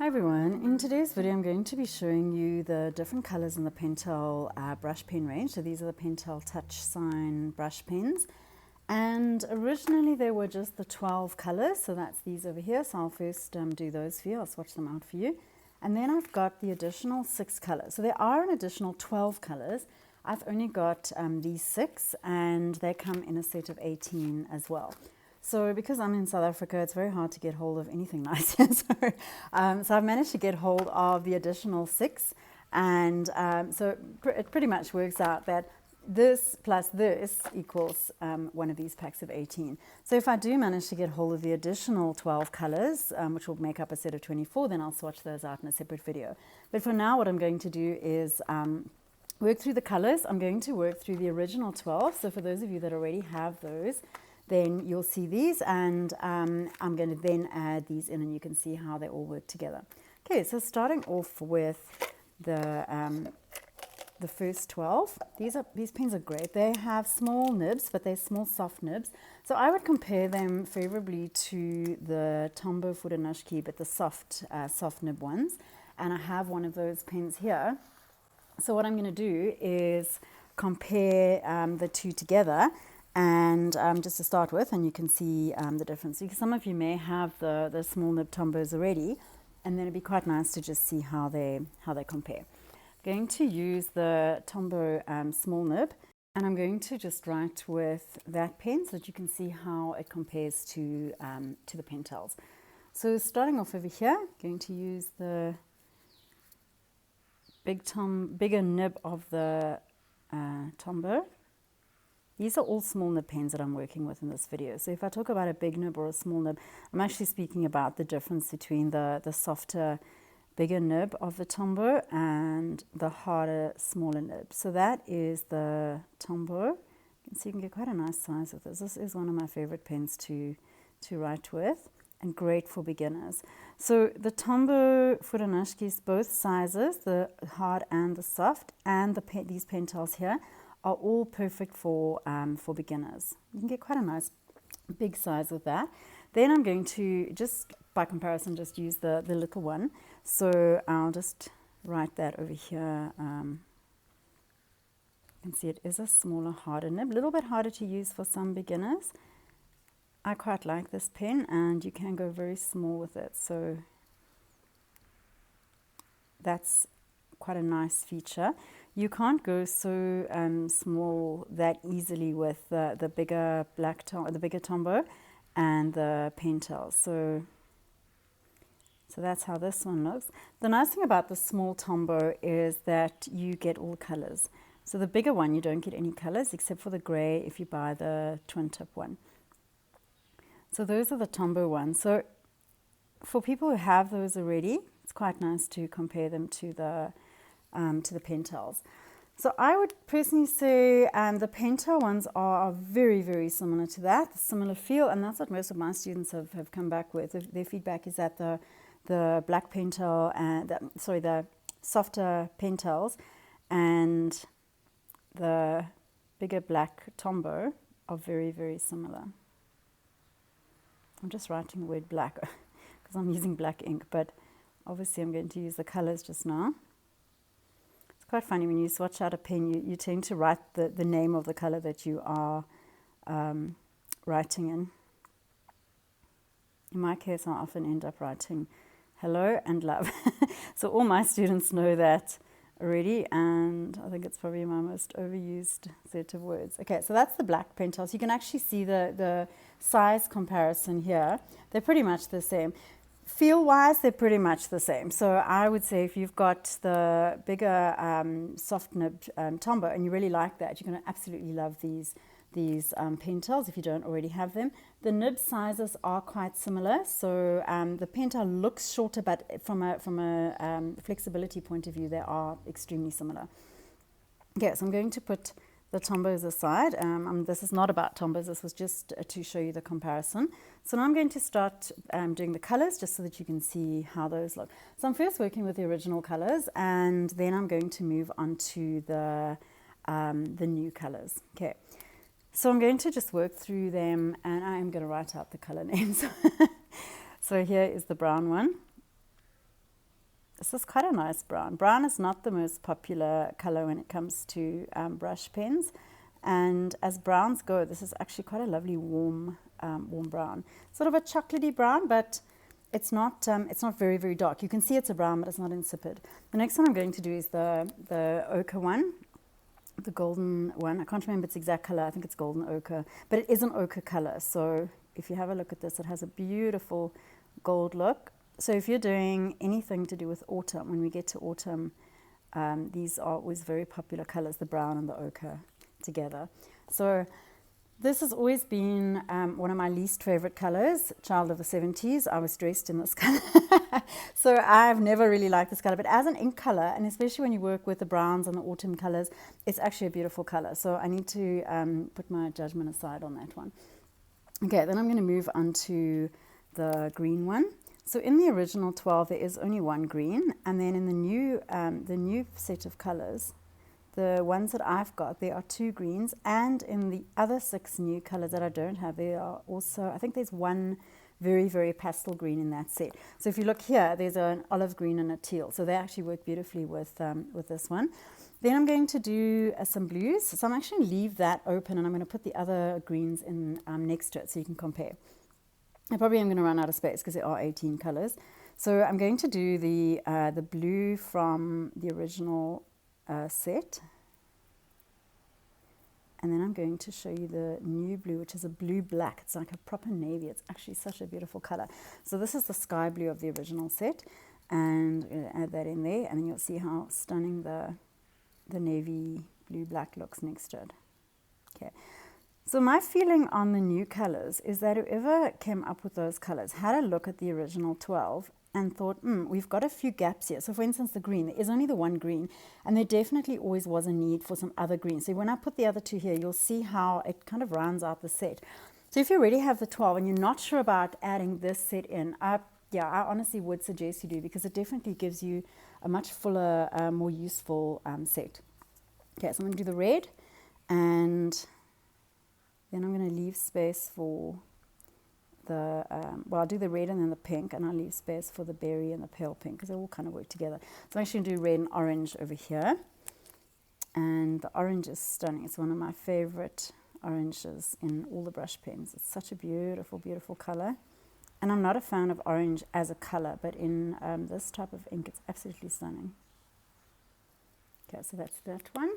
Hi everyone, in today's video I'm going to be showing you the different colors in the Pentel brush pen range. So these are the Pentel Touch Sign brush pens, and originally there were just the 12 colors, so that's these over here. So I'll first do those for you, I'll swatch them out for you, and then I've got the additional 6 colors. So there are an additional 12 colors. I've only got these 6, and they come in a set of 18 as well. So because I'm in South Africa, it's very hard to get hold of anything nice here. So I've managed to get hold of the additional 6, and so it pretty much works out that this plus this equals one of these packs of 18. So if I do manage to get hold of the additional 12 colors, which will make up a set of 24, then I'll swatch those out in a separate video. But for now, what I'm going to do is work through the colors. I'm going to work through the original 12. So for those of you that already have those, then you'll see these, and I'm going to then add these in, and you can see how they all work together. Okay, so starting off with the first 12, these pens are great. They have small nibs, but they're small soft nibs. So I would compare them favorably to the Tombow Fudenosuke, but the soft nib ones. And I have one of those pens here. So what I'm going to do is compare the two together. And just to start with, and you can see the difference. Because some of you may have the small nib Tombows already, and then it'd be quite nice to just see how they compare. I'm going to use the Tombow small nib, and I'm going to just write with that pen so that you can see how it compares to the Pentels. So starting off over here, I'm going to use the bigger nib of the Tombow. These are all small nib pens that I'm working with in this video. So if I talk about a big nib or a small nib, I'm actually speaking about the difference between the softer, bigger nib of the Tombow and the harder, smaller nib. So that is the Tombow. You can see you can get quite a nice size with this. This is one of my favorite pens to write with, and great for beginners. So the Tombow Fudenosuke is both sizes, the hard and the soft, and these Pentels here are all perfect for beginners. You can get quite a nice big size with that. Then I'm going to, just by comparison, just use the little one. So I'll just write that over here. You can see it is a smaller, harder nib, a little bit harder to use for some beginners. I quite like this pen, and you can go very small with it. So that's quite a nice feature. You can't go so small that easily with the bigger Tombow and the Pentels. So that's how this one looks. The nice thing about the small Tombow is that you get all colors. So the bigger one, you don't get any colors except for the gray if you buy the twin tip one. So those are the Tombow ones. So for people who have those already, it's quite nice to compare them to the Pentels. So I would personally say the Pentel ones are very, very similar to that, similar feel, and that's what most of my students have come back with. Their feedback is that the black Pentel and the softer Pentels and the bigger black Tombow are very, very similar. I'm just writing the word black because I'm using black ink, but obviously I'm going to use the colors just now. Quite funny when you swatch out a pen, you tend to write the name of the color that you are writing in. In my case, I often end up writing hello and love. So all my students know that already, and I think it's probably my most overused set of words. Okay, so that's the black Pentels. You can actually see the size comparison here. They're pretty much the same. Feel-wise, they're pretty much the same. So I would say if you've got the bigger soft nib Tombow and you really like that, you're going to absolutely love these Pentels if you don't already have them. The nib sizes are quite similar. So the Pentel looks shorter, but from a flexibility point of view, they are extremely similar. Okay, so I'm going to put the Tombows aside. This is not about Tombows, this was just to show you the comparison. So now I'm going to start doing the colors just so that you can see how those look. So I'm first working with the original colors, and then I'm going to move on to the new colors. Okay, so I'm going to just work through them, and I am going to write out the color names. So here is the brown one. This is quite a nice brown. Brown is not the most popular color when it comes to brush pens. And as browns go, this is actually quite a lovely warm brown. Sort of a chocolatey brown, but it's not very, very dark. You can see it's a brown, but it's not insipid. The next one I'm going to do is the ochre one, the golden one. I can't remember its exact color. I think it's golden ochre, but it is an ochre color. So if you have a look at this, it has a beautiful gold look. So if you're doing anything to do with autumn, when we get to autumn, these are always very popular colors, the brown and the ochre together. So this has always been one of my least favorite colors. Child of the 70s, I was dressed in this color. So I've never really liked this color, but as an ink color, and especially when you work with the browns and the autumn colors, it's actually a beautiful color. So I need to put my judgment aside on that one. Okay, then I'm going to move on to the green one. So in the original 12, there is only one green, and then in the new set of colors, the ones that I've got, there are 2 greens, and in the other 6 new colors that I don't have, there are also, I think there's one very, very pastel green in that set. So if you look here, there's an olive green and a teal. So they actually work beautifully with this one. Then I'm going to do some blues. So I'm actually going to leave that open, and I'm going to put the other greens in next to it so you can compare. I probably am going to run out of space because there are 18 colors. So I'm going to do the blue from the original set, and then I'm going to show you the new blue, which is a blue black. It's like a proper navy. It's actually such a beautiful color. So this is the sky blue of the original set, and I'm going to add that in there, and then you'll see how stunning the navy blue black looks next to it. Okay, so my feeling on the new colors is that whoever came up with those colors had a look at the original 12 and thought, we've got a few gaps here. So for instance, the green, there is only the one green, and there definitely always was a need for some other green. So when I put the other 2 here, you'll see how it kind of rounds out the set. So if you already have the 12 and you're not sure about adding this set in, I honestly would suggest you do, because it definitely gives you a much fuller, more useful set. Okay, so I'm going to do the red, and then I'm going to leave space for I'll do the red and then the pink, and I'll leave space for the berry and the pale pink because they all kind of work together. So I'm actually going to do red and orange over here, and the orange is stunning. It's one of my favorite oranges in all the brush pens. It's such a beautiful, beautiful color, and I'm not a fan of orange as a color, but in this type of ink, it's absolutely stunning. Okay, so that's that one.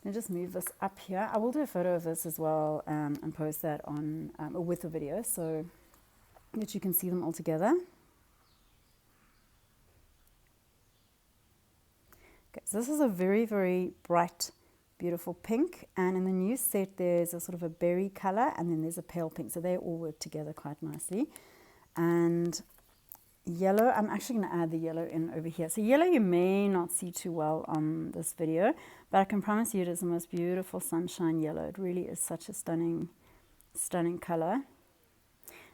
I'll just move this up here. I will do a photo of this as well and post that on with the video so that you can see them all together. Okay, so this is a very, very bright, beautiful pink, and in the new set there's a sort of a berry color, and then there's a pale pink, so they all work together quite nicely. And yellow, I'm actually going to add the yellow in over here. So yellow you may not see too well on this video, but I can promise you it is the most beautiful sunshine yellow. It really is such a stunning, stunning color,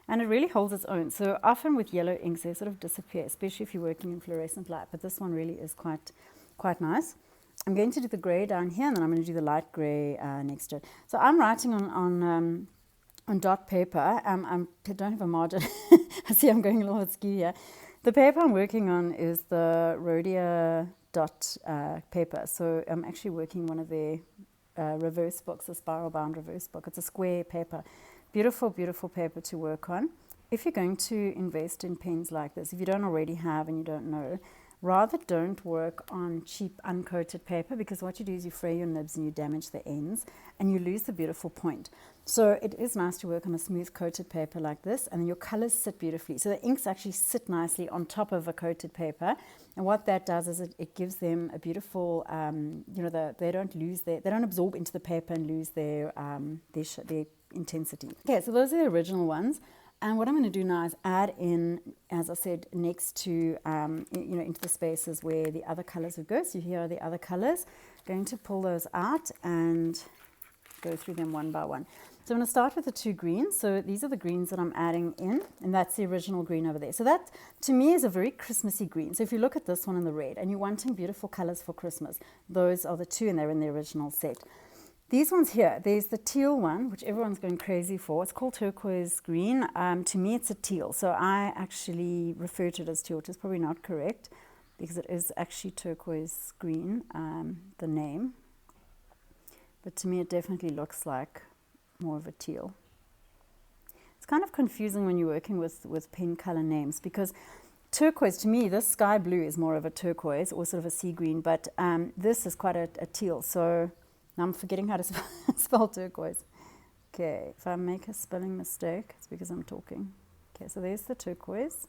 and it really holds its own. So often with yellow inks they sort of disappear, especially if you're working in fluorescent light, but this one really is quite nice. I'm going to do the gray down here, and then I'm going to do the light gray next to it. So I'm writing on dot paper. I don't have a margin. I see I'm going a little bit skew here. The paper I'm working on is the Rhodia dot paper. So I'm actually working one of their reverse books, a spiral bound reverse book. It's a square paper. Beautiful, beautiful paper to work on. If you're going to invest in pens like this, if you don't already have and you don't know, rather don't work on cheap uncoated paper, because what you do is you fray your nibs and you damage the ends and you lose the beautiful point. So it is nice to work on a smooth coated paper like this, and then your colors sit beautifully. So the inks actually sit nicely on top of a coated paper, and what that does is it gives them a beautiful, they don't absorb into the paper and lose their intensity. Okay, so those are the original ones. And what I'm going to do now is add in, as I said, next to, into the spaces where the other colors would go. So here are the other colors. Going to pull those out and go through them one by one. So I'm going to start with the 2 greens. So these are the greens that I'm adding in, and that's the original green over there. So that, to me, is a very Christmassy green. So if you look at this one in the red, and you're wanting beautiful colors for Christmas, those are the 2, and they're in the original set. These ones here, there's the teal one, which everyone's going crazy for. It's called turquoise green. To me, it's a teal. So I actually refer to it as teal, which is probably not correct. because it is actually turquoise green, the name. But to me it definitely looks like more of a teal. It's kind of confusing when you're working with pen color names, because turquoise, to me, this sky blue is more of a turquoise or sort of a sea green, but this is quite a teal. So now I'm forgetting how to spell turquoise. Okay, if I make a spelling mistake, it's because I'm talking. Okay, so there's the turquoise.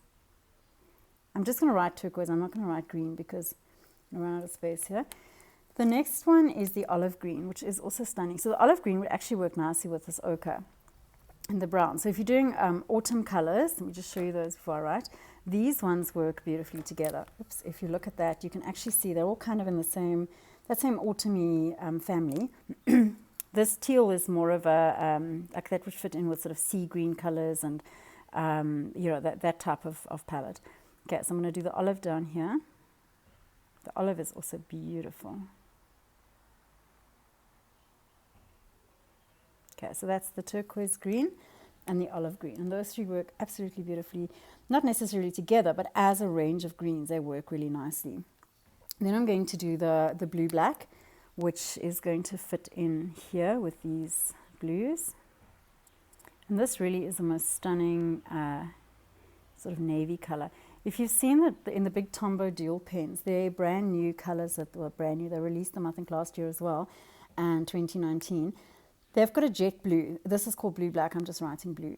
I'm just going to write turquoise. I'm not going to write green because I run out of space here. The next one is the olive green, which is also stunning. So the olive green would actually work nicely with this ochre and the brown. So if you're doing autumn colors, let me just show you those before I write. These ones work beautifully together. Oops, if you look at that, you can actually see they're all kind of in the same, that same autumny family. This teal is more of a, like that would fit in with sort of sea green colors and, you know, that type of palette. Okay, so I'm going to do the olive down here. The olive is also beautiful. Okay, so that's the turquoise green and the olive green. And those three work absolutely beautifully, not necessarily together, but as a range of greens, they work really nicely. Then I'm going to do the blue-black, which is going to fit in here with these blues. And this really is the most stunning sort of navy color. If you've seen that in the big Tombow dual pens, they're brand new colors that were brand new. They released them, I think, last year as well, and 2019. They've got a jet blue. This is called blue-black. I'm just writing blue.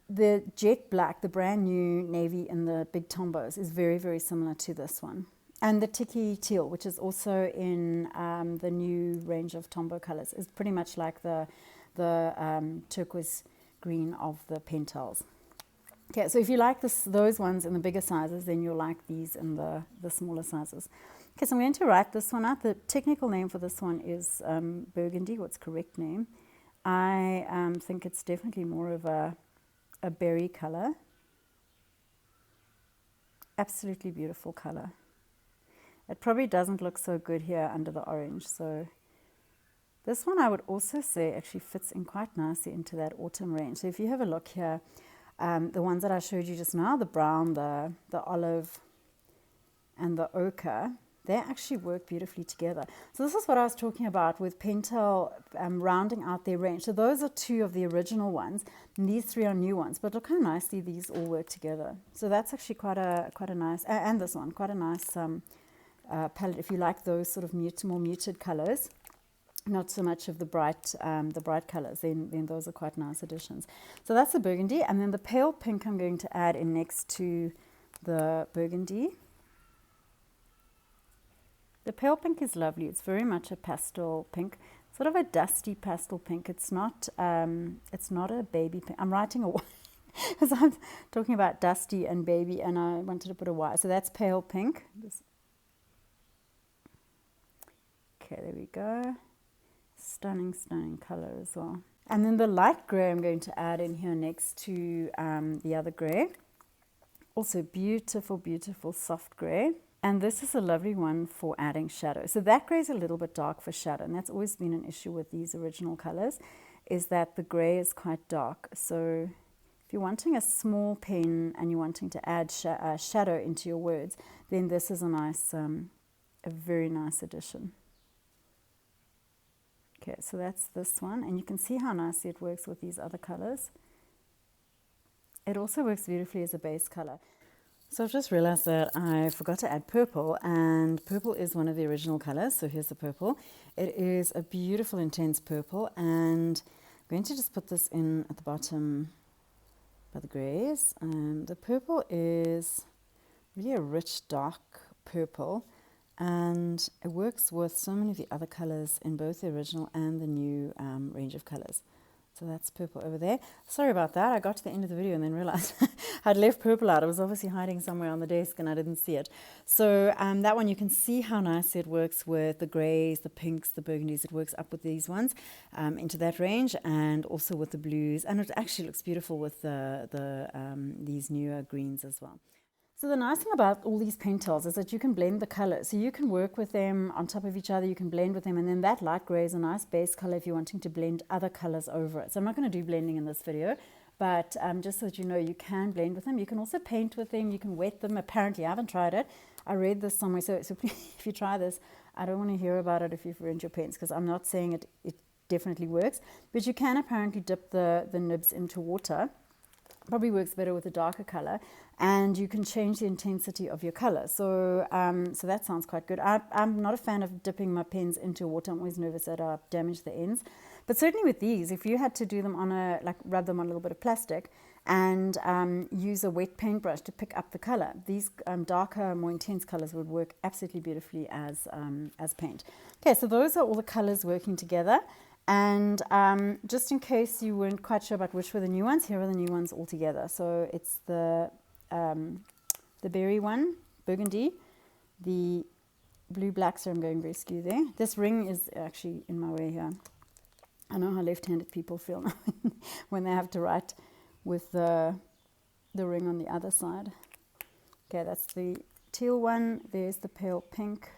The jet black, the brand new navy in the big Tombows, is very, very similar to this one. And the Tiki Teal, which is also in the new range of Tombow colors, is pretty much like the turquoise green of the Pentels. Okay, so if you like those ones in the bigger sizes, then you'll like these in the smaller sizes. Okay, so I'm going to write this one out. The technical name for this one is burgundy. What's correct name? I think it's definitely more of a berry color. Absolutely beautiful color. It probably doesn't look so good here under the orange. So this one I would also say actually fits in quite nicely into that autumn range. So if you have a look here, the ones that I showed you just now, the brown, the olive, and the ochre, they actually work beautifully together. So this is what I was talking about with Pentel rounding out their range. So those are two of the original ones, and these three are new ones. But look how nicely these all work together. So that's actually quite a nice, and this one, quite a nice palette if you like those sort of more muted colors. Not so much of the bright colors, then those are quite nice additions. So that's the burgundy, and then the pale pink I'm going to add in next to the burgundy. The pale pink is lovely. It's very much a pastel pink, sort of a dusty pastel pink. It's not a baby pink. I'm writing a because I'm talking about dusty and baby, and I wanted to put a Y. So that's pale pink. Okay, there we go. Stunning, stunning color as well. And then the light gray I'm going to add in here next to the other gray. Also beautiful, beautiful soft gray. And this is a lovely one for adding shadow. So that gray is a little bit dark for shadow, and that's always been an issue with these original colors, is that the gray is quite dark. So if you're wanting a small pen and you're wanting to add shadow into your words, then this is a nice, a very nice addition. Okay, so that's this one, and you can see how nicely it works with these other colors. It also works beautifully as a base color. So I've just realized that I forgot to add purple, and purple is one of the original colors. So here's the purple. It is a beautiful intense purple, and I'm going to just put this in at the bottom by the grays. The purple is really a rich dark purple, and it works with so many of the other colors in both the original and the new range of colors. So that's purple over there. Sorry about that. I got to the end of the video and then realized I'd left purple out. It was obviously hiding somewhere on the desk and I didn't see it. So that one, you can see how nicely it works with the grays, the pinks, the burgundies. It works up with these ones into that range, and also with the blues. And it actually looks beautiful with these newer greens as well. So the nice thing about all these Pentels is that you can blend the colors. So you can work with them on top of each other, you can blend with them, and then that light gray is a nice base color if you're wanting to blend other colors over it. So I'm not going to do blending in this video, But just so that you know, you can blend with them. You can also paint with them. You can wet them. Apparently, I haven't tried it. I read this somewhere. So please, if you try this, I don't want to hear about it if you've ruined your pens, because I'm not saying it definitely works. But you can apparently dip the nibs into water. Probably works better with a darker color, and you can change the intensity of your color. So so that sounds quite good. I'm not a fan of dipping my pens into water. I'm always nervous that I'll damage the ends. But certainly with these, if you had to do them on rub them on a little bit of plastic and use a wet paintbrush to pick up the color, these darker, more intense colors would work absolutely beautifully as paint. Okay, so those are all the colors working together. And just in case you weren't quite sure about which were the new ones, here are the new ones all together. So it's the berry one, burgundy, the blue black, so I'm going very skew there. This ring is actually in my way here. I know how left-handed people feel when they have to write with the ring on the other side. Okay, that's the teal one. There's the pale pink,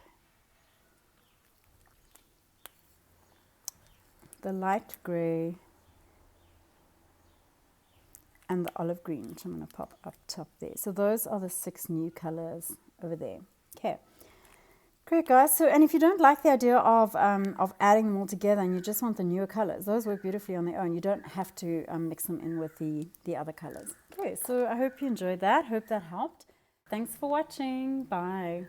the light grey, and the olive green, which I'm going to pop up top there. So those are the 6 new colors over there. Okay. Great, guys. So, and if you don't like the idea of adding them all together and you just want the newer colors, those work beautifully on their own. You don't have to mix them in with the other colors. Okay, so I hope you enjoyed that. Hope that helped. Thanks for watching. Bye.